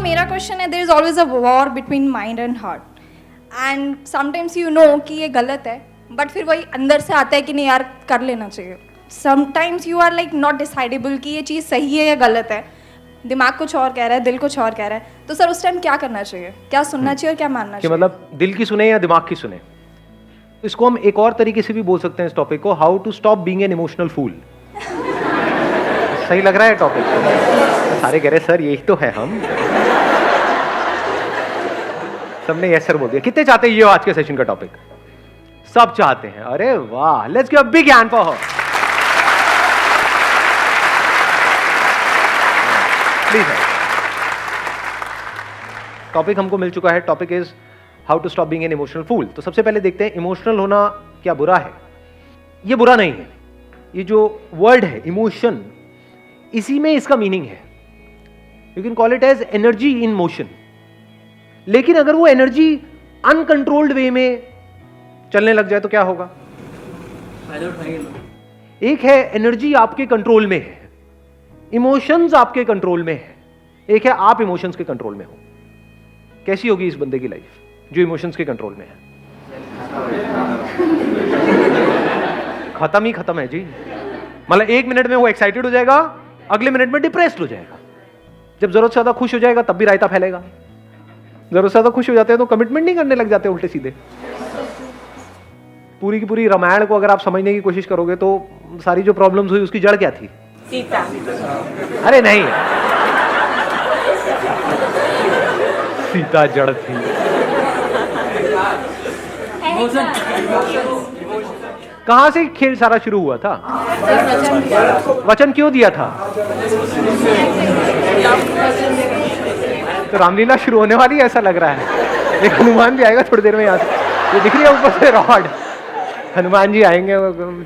मेरा क्वेश्चन है, there is always a war between mind and heart, and sometimes you know कि ये गलत है, बट फिर वही अंदर से आता है कि नहीं यार कर लेना चाहिए. Sometimes you are like not decidable कि ये चीज़ सही है या गलत है, दिमाग कुछ और कह रहा है, दिल कुछ और कह रहा है, तो सर उस टाइम क्या करना चाहिए, क्या सुनना चाहिए और क्या मानना चाहिए? मतलब दिल की सुने या दिमाग की सुने? इसको हम एक और तरीके से भी बोल सकते हैं इस टॉपिक को, how to stop being an emotional fool. सही लग रहा है टॉपिक? सारे कह रहे सर यही तो है हम. सबने यस सर बोल दिया. कितने चाहते हैं ये आज के सेशन का टॉपिक? सब चाहते हैं. अरे वाह, let's give a big hand for her. Please. Topic हमको मिल चुका है. Topic is how to stop being an emotional fool. तो सबसे पहले देखते हैं इमोशनल होना क्या बुरा है? ये बुरा नहीं है. ये जो वर्ड है इमोशन, इसी में इसका मीनिंग है. You can call it as energy in motion. लेकिन अगर वो एनर्जी अनकंट्रोल्ड वे में चलने लग जाए तो क्या होगा? एक है एनर्जी आपके कंट्रोल में है, इमोशंस आपके कंट्रोल में है. एक है आप इमोशंस के कंट्रोल में हो. कैसी होगी इस बंदे की लाइफ जो इमोशंस के कंट्रोल में है? खत्म ही खत्म है जी. मतलब एक मिनट में वो एक्साइटेड हो जाएगा, अगले मिनट में डिप्रेस्ड हो जाएगा. जब जरूरत से ज्यादा खुश हो जाएगा तब भी रायता फैलेगा. जरूरत से ज्यादा खुश हो जाते हैं तो कमिटमेंट नहीं करने लग जाते उल्टे सीधे. पूरी की पूरी रामायण को अगर आप समझने की कोशिश करोगे तो सारी जो प्रॉब्लम्स हुई उसकी जड़ क्या थी? सीता. अरे नहीं, सीता जड़ थी. कहां से खेल सारा शुरू हुआ था? वचन क्यों दिया था? तो रामलीला शुरू होने वाली है ऐसा लग रहा है. एक हनुमान भी आएगा थोड़ी देर में. यहाँ ये दिख रही है ऊपर से रॉड. हनुमान जी आएंगे,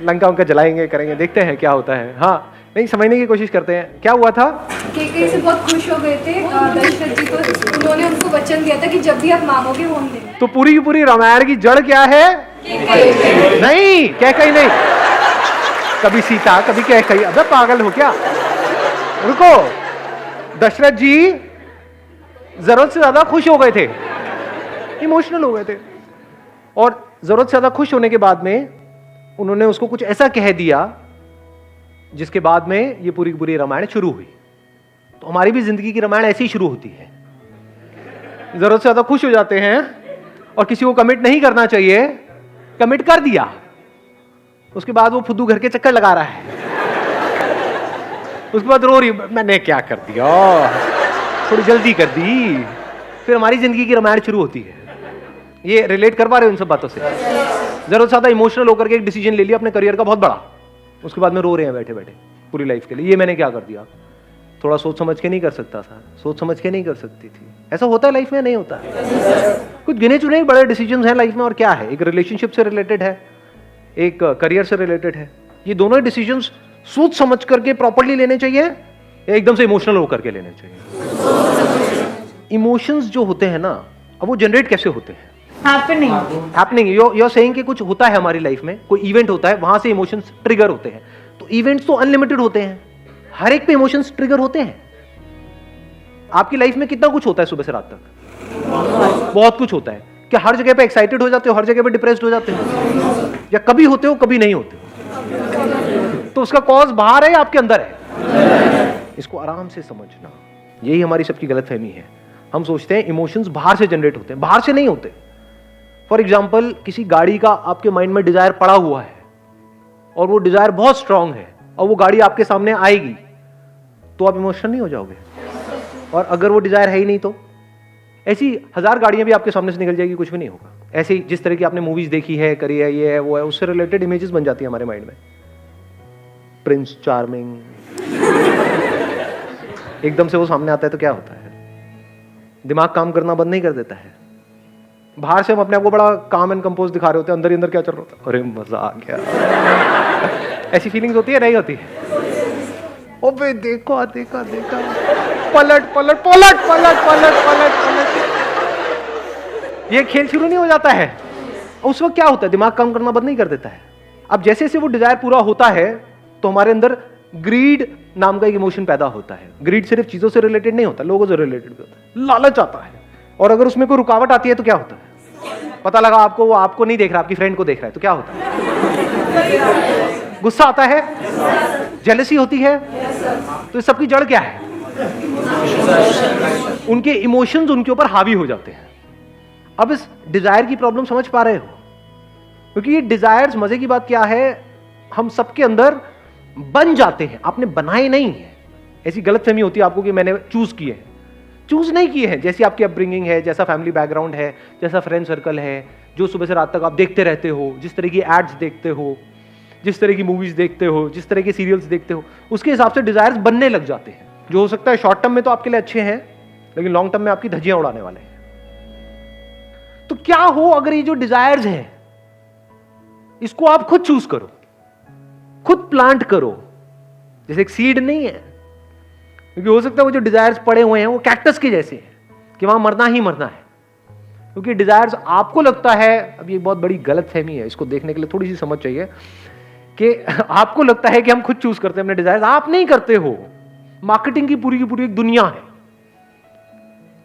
लंका उनका जलाएंगे, करेंगे. देखते हैं क्या होता है. हाँ, नहीं समझने की कोशिश करते हैं क्या हुआ था. कैकेयी से बहुत खुश हो गए थे दशरथ जी, तो उन्होंने उनको वचन दिया था कि जब भी आप मांगोगे वो हम देंगे. तो पूरी की पूरी रामायण की जड़ क्या है? नहीं, कैकेयी नहीं. कभी सीता, कभी कैकेयी. अबे पागल हो क्या? रुको. दशरथ जी जरूरत से ज्यादा खुश हो गए थे, इमोशनल हो गए थे, और जरूरत से ज्यादा खुश होने के बाद में उन्होंने उसको कुछ ऐसा कह दिया जिसके बाद में ये पूरी की पूरी रामायण शुरू हुई. तो हमारी भी जिंदगी की रामायण ऐसे ही शुरू होती है. जरूरत से ज्यादा खुश हो जाते हैं और किसी को कमिट नहीं करना चाहिए, कमिट कर दिया, उसके बाद वो फुद्दू घर के चक्कर लगा रहा है. उसके बाद रो रही, मैंने क्या कर दिया, थोड़ी जल्दी कर दी. फिर हमारी जिंदगी की रामायण शुरू होती है. ये रिलेट कर पा रहे हो इन सब बातों से? जरूरत से ज्यादा इमोशनल होकर के एक डिसीजन ले लिया अपने करियर का बहुत बड़ा, उसके बाद में रो रहे हैं बैठे बैठे पूरी लाइफ के लिए. ये मैंने क्या कर दिया, थोड़ा सोच समझ के नहीं कर सकता था, सोच समझ के नहीं कर सकती थी. ऐसा होता है लाइफ में? नहीं होता है. कुछ गिने चुने बड़े डिसीजंस हैं लाइफ में. और क्या है, एक रिलेशनशिप से रिलेटेड है, एक करियर से रिलेटेड है. ये दोनों डिसीजंस सोच समझ करके प्रॉपर्ली लेने चाहिए या एकदम से इमोशनल होकर के लेने चाहिए? इमोशंस जो होते हैं ना, अब वो जनरेट कैसे होते हैं? हैपनिंग. you're saying कि कुछ होता है हमारी लाइफ में, कोई इवेंट होता है, वहां से इमोशंस ट्रिगर होते हैं. तो इवेंट्स तो अनलिमिटेड होते हैं, हर एक पे इमोशंस ट्रिगर होते हैं. आपकी लाइफ में कितना कुछ होता है सुबह से रात तक? बहुत कुछ होता है. क्या हर जगह पे एक्साइटेड हो जाते हो, हर जगह पे डिप्रेस्ड हो जाते हो, या कभी होते हो कभी नहीं होते हो? तो उसका कॉज बाहर है या आपके अंदर है? इसको आराम से समझना. यही हमारी सबकी गलतफहमी है. हम सोचते हैं इमोशंस बाहर से जनरेट होते हैं, बाहर से नहीं होते. फॉर एग्जाम्पल, किसी गाड़ी का आपके माइंड में डिजायर पड़ा हुआ है और वो डिजायर बहुत स्ट्रांग है और वो गाड़ी आपके सामने आएगी तो आप इमोशनल नहीं हो जाओगे? और अगर वो डिजायर है ही नहीं तो? ऐसी 1000 गाड़ियां भी आपके सामने से निकल जाएगी, कुछ भी नहीं होगा. ऐसे ही जिस तरह की आपने मूवीज देखी है, करी है, ये है वो है, उससे रिलेटेड इमेजेस बन जाती है हमारे माइंड में. प्रिंस चार्मिंग, एकदम से वो सामने आता है तो क्या होता है? दिमाग काम करना बंद नहीं कर देता है. बाहर से हम अपने आप को बड़ा काम एंड कंपोज दिखा रहे होते हैं, अंदर ही अंदर क्या चल रहा होता है? अरे मजा आ गया. ऐसी फीलिंग्स होती है? नहीं होती? ओबे देखो देखा देखा, पलट पलट पलट पलट पलट पलट पलट. ये खेल शुरू नहीं हो जाता है. उस वक्त क्या होता है? दिमाग काम करना बंद नहीं कर देता है. अब जैसे जैसे वो डिजायर पूरा होता है तो हमारे अंदर ग्रीड नाम का एक इमोशन पैदा होता है। ग्रीड सिर्फ चीजों से रिलेटेड नहीं होता, लोगों से रिलेटेड भी होता है। लालच आता है, और अगर उसमें कोई रुकावट आती है तो क्या होता है? पता लगा आपको वो आपको नहीं देख रहा, आपकी फ्रेंड को देख रहा है, तो क्या होता है? गुस्सा आता है, जेलसी होती है। तो इस सब की जड़ क्या है? उनके इमोशंस उनके ऊपर हावी हो जाते हैं। अब इस डिजायर की प्रॉब्लम समझ पा रहे हो? क्योंकि ये डिजायर्स, मजे की बात क्या है, हम सबके अंदर बन जाते हैं, आपने बनाए नहीं है। ऐसी गलतफहमी होती है आपको कि मैंने चूज किए हैं। चूज नहीं किए हैं। जैसी आपकी अपब्रिंगिंग है, जैसा फैमिली बैकग्राउंड है, जैसा फ्रेंड सर्कल है, जो सुबह से रात तक आप देखते रहते हो, जिस तरह की एड्स देखते हो, जिस तरह की मूवीज देखते हो, जिस तरह के सीरियल्स देखते हो, उसके हिसाब से डिजायर्स बनने लग जाते हैं, जो हो सकता है शॉर्ट टर्म में तो आपके लिए अच्छे हैं, लेकिन लॉन्ग टर्म में आपकी धज्जियां उड़ाने वाले हैं। तो क्या हो अगर ये जो डिजायर्स हैं, इसको आप खुद चूज करो, खुद प्लांट करो। जैसे एक सीड नहीं है, क्योंकि हो सकता है वो जो डिजायर्स पड़े हुए हैं वो कैक्टस के जैसे हैं कि वहां मरना ही मरना है। क्योंकि डिजायर्स आपको लगता है, अब ये बहुत बड़ी गलतफहमी है, इसको देखने के लिए थोड़ी सी समझ चाहिए, कि आपको लगता है कि हम खुद चूज करते हैं अपने डिजायर्स। आप नहीं करते हो। मार्केटिंग की पूरी एक दुनिया है।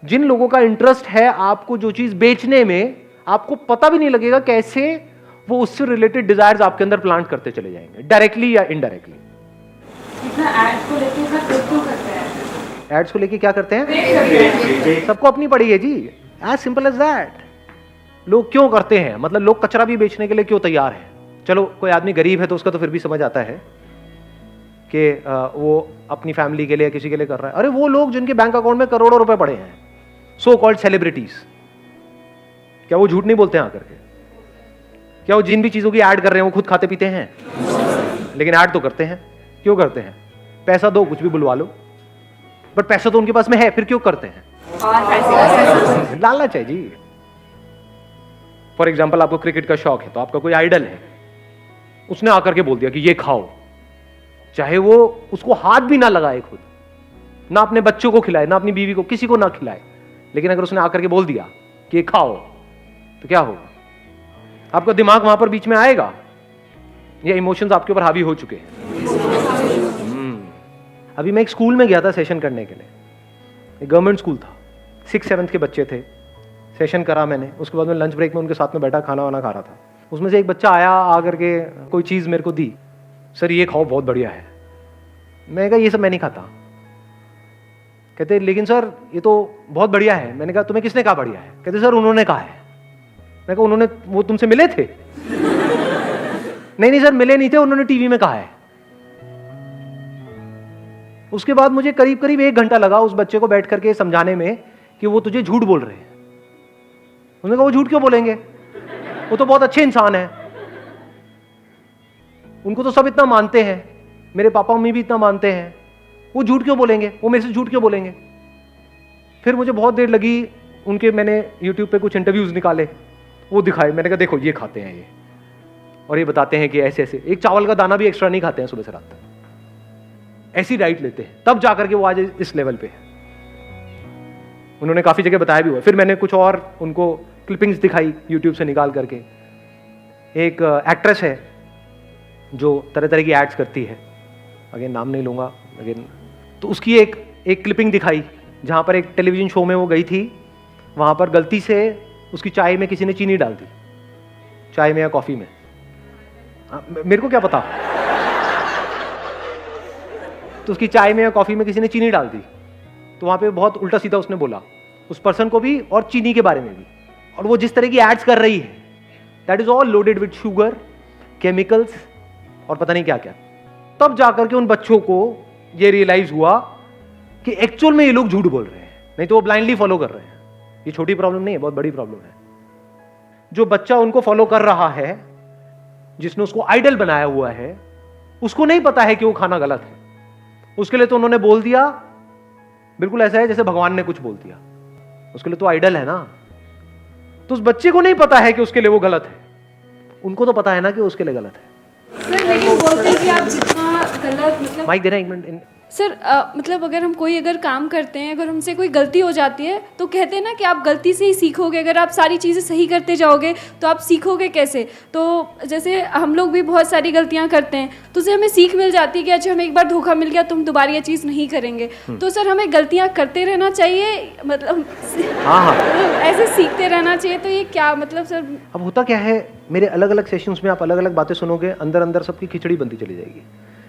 जिन लोगों का इंटरेस्ट है आपको जो चीज बेचने में, आपको पता भी नहीं लगेगा कैसे वो उससे रिलेटेड डिजायर्स आपके अंदर प्लांट करते चले जाएंगे, डायरेक्टली या इनडायरेक्टली। एड्स को लेके क्यों करते हैं? एड्स को लेके क्या करते हैं? सबको अपनी पड़ी है जी, एज सिंपल एज दैट। लोग क्यों करते हैं? मतलब लोग कचरा भी बेचने के लिए क्यों तैयार है? चलो कोई आदमी गरीब है तो उसका तो फिर भी समझ आता है कि वो अपनी फैमिली के लिए किसी के लिए कर रहा है। अरे वो लोग जिनके बैंक अकाउंट में करोड़ों रुपए पड़े हैं, सो कॉल्ड सेलिब्रिटीज, क्या वो झूठ नहीं बोलते हैं आकर के? क्या वो जिन भी चीजों की ऐड कर रहे हैं वो खुद खाते पीते हैं? लेकिन ऐड तो करते हैं। क्यों करते हैं? पैसा दो, कुछ भी बुलवा लो, बट पैसा तो उनके पास में है, फिर क्यों करते हैं? लालच है जी। फॉर एग्जाम्पल, आपको क्रिकेट का शौक है, तो आपका कोई आइडल है, उसने आकर के बोल दिया कि ये खाओ, चाहे वो उसको हाथ भी ना लगाए खुद, ना अपने बच्चों को खिलाए, ना अपनी बीवी को, किसी को ना खिलाए, लेकिन अगर उसने आकर के बोल दिया कि ये खाओ, तो क्या होगा? आपका दिमाग वहां पर बीच में आएगा? ये इमोशंस आपके ऊपर हावी हो चुके हैं। अभी मैं एक स्कूल में गया था सेशन करने के लिए, एक गवर्नमेंट स्कूल था, 6th-7th के बच्चे थे। सेशन करा मैंने, उसके बाद में लंच ब्रेक में उनके साथ में बैठा खाना वाना खा रहा था। उसमें से एक बच्चा आया, आकर के कोई चीज़ मेरे को दी, सर ये खाओ बहुत बढ़िया है। मैंने कहा ये सब मैं नहीं खाता। कहते लेकिन सर ये तो बहुत बढ़िया है। मैंने कहा तुम्हें किसने कहा बढ़िया है? कहते सर उन्होंने कहा है। मैं कहा उन्होंने, वो तुमसे मिले थे? नहीं सर मिले नहीं थे, उन्होंने टीवी में कहा है। उसके बाद मुझे करीब 1 घंटा लगा उस बच्चे को बैठ करके समझाने में कि वो तुझे झूठ बोल रहे हैं। उन्होंने कहा वो झूठ क्यों बोलेंगे, वो तो बहुत अच्छे इंसान है, उनको तो सब इतना मानते हैं, मेरे पापा मम्मी भी इतना मानते हैं, वो झूठ क्यों बोलेंगे, वो मेरे से झूठ क्यों बोलेंगे? फिर मुझे बहुत देर लगी, उनके मैंने यूट्यूब पे कुछ इंटरव्यूज निकाले, वो दिखाए। मैंने कहा देखो ये खाते हैं ये, और ये बताते हैं कि ऐसे ऐसे, एक चावल का दाना भी एक्स्ट्रा नहीं खाते हैं सुबह से रात तक, ऐसी डाइट लेते हैं, तब जाकर के वो आज इस लेवल पे है। उन्होंने काफी जगह बताया भी हुआ। फिर मैंने कुछ और उनको क्लिपिंग्स दिखाई यूट्यूब से निकाल करके। एक एक्ट्रेस है जो तरह तरह की एड्स करती है, अगेन नाम नहीं लूंगा, अगेन, तो उसकी एक क्लिपिंग दिखाई जहां पर एक टेलीविजन शो में वो गई थी, वहां पर गलती से उसकी चाय में किसी ने चीनी डाल दी, चाय में या कॉफी में, मेरे को क्या पता, तो उसकी चाय में या कॉफी में किसी ने चीनी डाल दी, तो वहां पे बहुत उल्टा सीधा उसने बोला उस पर्सन को भी और चीनी के बारे में भी। और वो जिस तरह की एड्स कर रही है, that is all loaded with sugar, chemicals और पता नहीं क्या क्या। तब जाकर के उन बच्चों को ये रियलाइज हुआ कि एक्चुअल में ये लोग झूठ बोल रहे हैं, नहीं तो वो ब्लाइंडली फॉलो कर रहे हैं। ये छोटी प्रॉब्लम नहीं है, बहुत बड़ी प्रॉब्लम है। जो बच्चा उनको फॉलो कर रहा है, जिसने उसको आइडल बनाया हुआ है, उसको नहीं पता है कि वो खाना गलत है, उसके लिए तो उन्होंने बोल दिया। बिल्कुल ऐसा है जैसे भगवान ने कुछ बोल दिया, उसके लिए तो आइडल है ना। तो उस बच्चे को नहीं पता है कि उसके लिए वो गलत है, उनको तो पता है ना कि उसके लिए गलत है। सर लेकिन बोलते हैं कि आप जितना गलत मतलब माइक देना एक मिनट। सर मतलब अगर हम कोई अगर काम करते हैं, अगर हमसे कोई गलती हो जाती है तो कहते हैं ना कि आप गलती से ही सीखोगे, अगर आप सारी चीज़ें सही करते जाओगे तो आप सीखोगे कैसे। तो जैसे हम लोग भी बहुत सारी गलतियां करते हैं तो उससे हमें सीख मिल जाती है कि अच्छा हमें एक बार धोखा मिल गया तो हम दोबारा ये चीज़ नहीं करेंगे। तो सर हमें गलतियां करते रहना चाहिए, मतलब हाँ ऐसे सीखते रहना चाहिए। तो ये क्या मतलब सर? अब होता क्या है, मेरे अलग अलग सेशंस में आप अलग अलग बातें सुनोगे, अंदर अंदर सबकी खिचड़ी बनती चली जाएगी।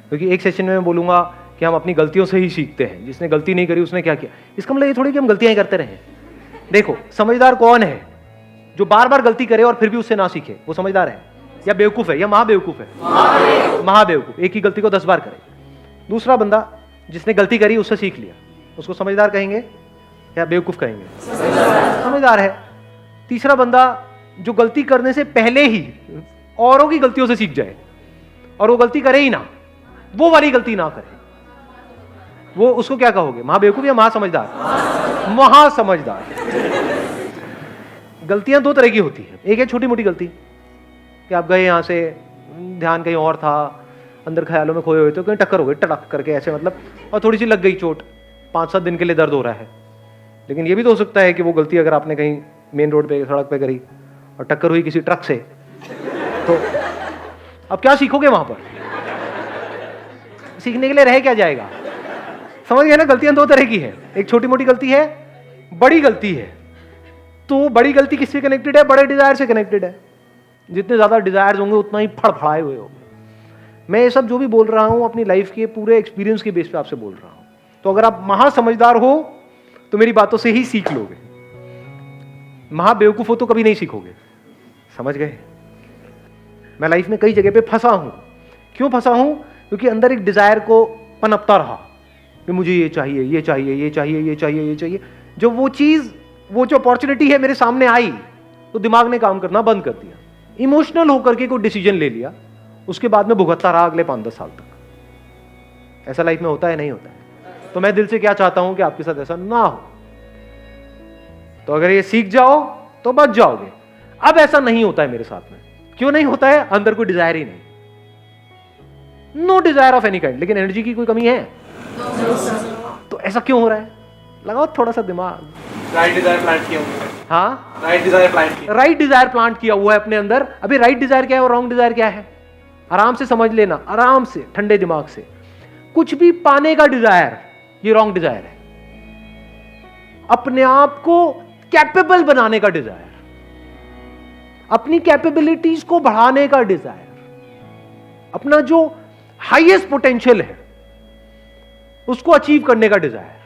क्योंकि एक सेशन में मैं बोलूंगा कि हम अपनी गलतियों से ही सीखते हैं, जिसने गलती नहीं करी उसने क्या किया। इसका मतलब ये थोड़ी कि हम गलतियां ही करते रहें। देखो, समझदार कौन है? जो बार बार गलती करे और फिर भी उससे ना सीखे, वो समझदार है। या बेवकूफ है, या महाबेवकूफ है? महाबेवकूफ। एक ही गलती को 10 बार करे। दूसरा बंदा जिसने गलती करी उससे सीख लिया, उसको समझदार कहेंगे या बेवकूफ कहेंगे? समझदार है। तीसरा बंदा जो गलती करने से पहले ही औरों की गलतियों से सीख जाए और वो गलती करे ही ना, वो वाली गलती ना करे, वो उसको क्या कहोगे? महाबेवकूफ या महासमझदार? महासमझदार। गलतियां दो तरह की होती हैं। एक है छोटी मोटी गलती कि आप गए यहां से, ध्यान कहीं और था, अंदर ख्यालों में खोए हुए थे, कहीं टक्कर हो गई टड़क करके ऐसे, मतलब, और थोड़ी सी लग गई चोट, 5-7 दिन के लिए दर्द हो रहा है। लेकिन ये भी तो हो सकता है कि वो गलती अगर आपने कहीं मेन रोड पे सड़क पे करी और टक्कर हुई किसी ट्रक से, तो अब क्या सीखोगे वहां पर? सीखने के लिए रह क्या जाएगा? समझ गए ना? गलतियां दो तरह की है, एक छोटी मोटी गलती है, बड़ी गलती है। तो बड़ी गलती किससे कनेक्टेड है? बड़े डिजायर से कनेक्टेड है। जितने ज्यादा डिजायर्स होंगे उतना ही फड़फड़ाए हुए होंगे। मैं ये सब जो भी बोल रहा हूं अपनी लाइफ के पूरे एक्सपीरियंस के बेस पे आपसे बोल रहा हूं। तो अगर आप महासमझदार हो तो मेरी बातों से ही सीख लोगे, महाबेवकूफ हो तो कभी नहीं सीखोगे। समझ गए? मैं लाइफ में कई जगह पे फंसा हूं। क्यों फंसा हूं? क्योंकि अंदर एक डिजायर को पनपता रहा कि मुझे ये चाहिए, ये चाहिए, ये चाहिए, ये चाहिए, ये चाहिए। जो वो चीज, वो जो अपॉर्चुनिटी है मेरे सामने आई तो दिमाग ने काम करना बंद कर दिया, इमोशनल होकर के कोई डिसीजन ले लिया, उसके बाद में भुगतता रहा अगले 5-10 साल तक। ऐसा लाइफ में होता है? नहीं होता है। तो मैं दिल से क्या चाहता हूं कि आपके साथ ऐसा ना हो। तो अगर ये सीख जाओ तो बच जाओगे। अब ऐसा नहीं होता है मेरे साथ में। क्यों नहीं होता है? अंदर कोई डिजायर ही नहीं, no desire of any kind. लेकिन एनर्जी की कोई कमी है? तो ऐसा क्यों हो रहा है? लगाओ थोड़ा सा दिमाग। राइट डिजायर प्लांट किया हुआ है। हाँ, राइट डिजायर प्लांट किया। राइट डिजायर प्लांट किया हुआ है अपने अंदर। अभी राइट डिजायर क्या है और रॉन्ग डिजायर क्या है? आराम से समझ लेना, आराम से, ठंडे दिमाग से। कुछ भी पाने का डिजायर, ये रॉन्ग डिजायर है। अपने आप को कैपेबल बनाने का डिजायर, अपनी कैपेबिलिटीज को बढ़ाने का डिजायर, अपना जो हाईएस्ट पोटेंशियल है उसको अचीव करने का डिजायर।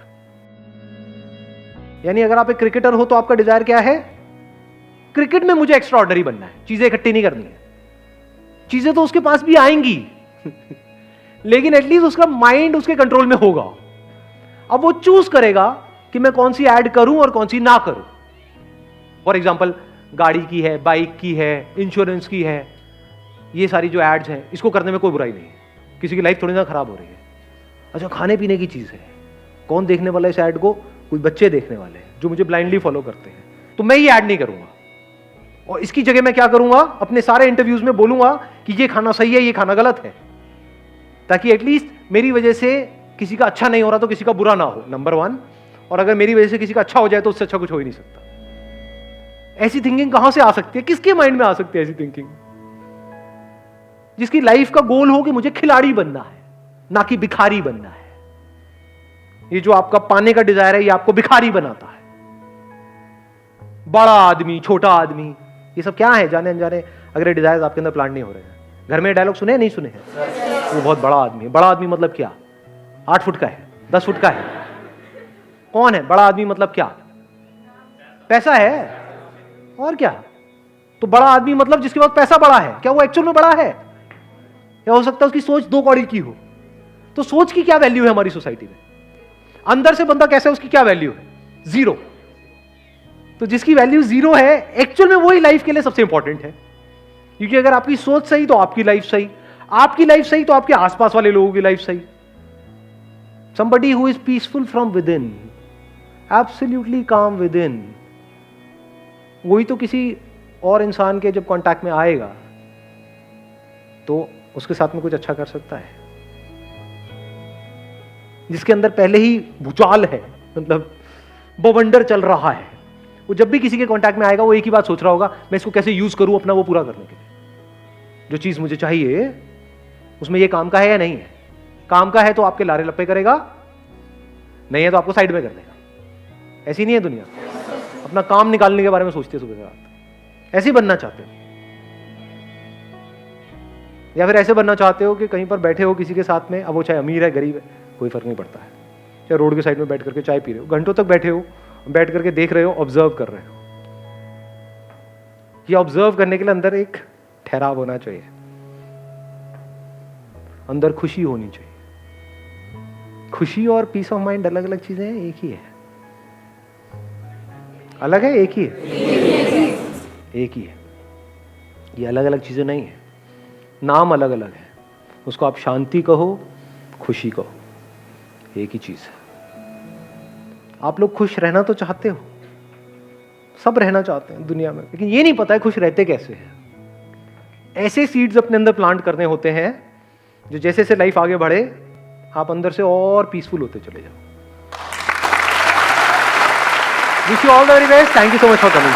यानी अगर आप एक क्रिकेटर हो तो आपका डिजायर क्या है? क्रिकेट में मुझे एक्स्ट्रा ऑर्डिनरी बनना है, चीजें इकट्ठी नहीं करनी है। चीजें तो उसके पास भी आएंगी लेकिन एटलीस्ट उसका माइंड उसके कंट्रोल में होगा। अब वो चूज करेगा कि मैं कौन सी ऐड करूं और कौन सी ना करूं। फॉर एग्जाम्पल, गाड़ी की है, बाइक की है, इंश्योरेंस की है, ये सारी जो एड्स हैं, इसको करने में कोई बुराई नहीं है। किसी की लाइफ थोड़ी ना खराब हो रही है। अच्छा, खाने पीने की चीज है, कौन देखने वाला है इस ऐड को? कोई बच्चे देखने वाले हैं जो मुझे ब्लाइंडली फॉलो करते हैं। तो मैं ये ऐड नहीं करूंगा, और इसकी जगह मैं क्या करूंगा? अपने सारे इंटरव्यूज में बोलूंगा कि ये खाना सही है, ये खाना गलत है, ताकि एटलीस्ट मेरी वजह से किसी का अच्छा नहीं हो रहा तो किसी का बुरा ना हो, नंबर 1। और अगर मेरी वजह से किसी का अच्छा हो जाए तो उससे अच्छा कुछ हो ही नहीं सकता। ऐसी थिंकिंग कहां से आ सकती है? किसके माइंड में आ सकती है ऐसी थिंकिंग? जिसकी लाइफ का गोल हो कि मुझे खिलाड़ी बनना है, ना कि भिखारी बनना है। ये जो आपका पाने का डिजायर है, ये आपको भिखारी बनाता है। बड़ा आदमी, छोटा आदमी, ये सब क्या है? जाने अनजाने अगर डिजायर आपके अंदर प्लांट नहीं हो रहे हैं। घर में डायलॉग सुने नहीं सुने हैं? वो बहुत बड़ा आदमी है। बड़ा आदमी मतलब क्या? 8 फुट का है, 10 फुट का है? कौन है बड़ा आदमी? मतलब क्या? पैसा है और क्या? तो बड़ा आदमी मतलब जिसके पास पैसा बड़ा है। क्या वो एक्चुअल में बड़ा है? या हो सकता है उसकी सोच 2 कौड़ी की हो। तो सोच की क्या वैल्यू है हमारी सोसाइटी में? अंदर से बंदा कैसा है, उसकी क्या वैल्यू है? 0। तो जिसकी वैल्यू 0 है, एक्चुअल में वही लाइफ के लिए सबसे इंपॉर्टेंट है। क्योंकि अगर आपकी सोच सही तो आपकी लाइफ सही, आपकी लाइफ सही तो आपके आसपास वाले लोगों की लाइफ सही। Somebody who is peaceful from within, absolutely calm within, वही तो किसी और इंसान के जब कांटेक्ट में आएगा तो उसके साथ में कुछ अच्छा कर सकता है। जिसके अंदर पहले ही भूचाल है, मतलब बवंडर चल रहा है, वो जब भी किसी के कांटेक्ट में आएगा वो एक ही बात सोच रहा होगा, मैं इसको कैसे यूज करूं अपना वो पूरा करने के लिए। जो चीज मुझे चाहिए उसमें ये काम का है या नहीं है। काम का है तो आपके लारे लप्पे करेगा, नहीं है तो आपको साइड में कर देगा। ऐसी नहीं है दुनिया, अपना काम निकालने के बारे में सोचते सुबह से रात। ऐसे ही बनना चाहते हो, या फिर ऐसे बनना चाहते हो कि कहीं पर बैठे हो किसी के साथ में, अब वो चाहे अमीर है गरीब है कोई फर्क नहीं पड़ता है, चाहे रोड के साइड में बैठ करके चाय पी रहे हो, घंटों तक बैठे हो, बैठ करके देख रहे हो, ऑब्जर्व कर रहे हो। ये ऑब्जर्व करने के लिए अंदर एक ठहराव होना चाहिए, अंदर खुशी होनी चाहिए। खुशी और पीस ऑफ माइंड अलग अलग चीजें हैं, एक ही है? अलग है? एक ही है? एक ही है। ये अलग अलग चीजें नहीं है, नाम अलग अलग है। उसको आप शांति कहो, खुशी कहो, एक ही चीज है। आप लोग खुश रहना तो चाहते हो, सब रहना चाहते हैं दुनिया में, लेकिन ये नहीं पता है खुश रहते कैसे हैं। ऐसे सीड्स अपने अंदर प्लांट करने होते हैं जो जैसे जैसे लाइफ आगे बढ़े आप अंदर से और पीसफुल होते चले जाओ। Wish you all the very best. Thank you so much for coming.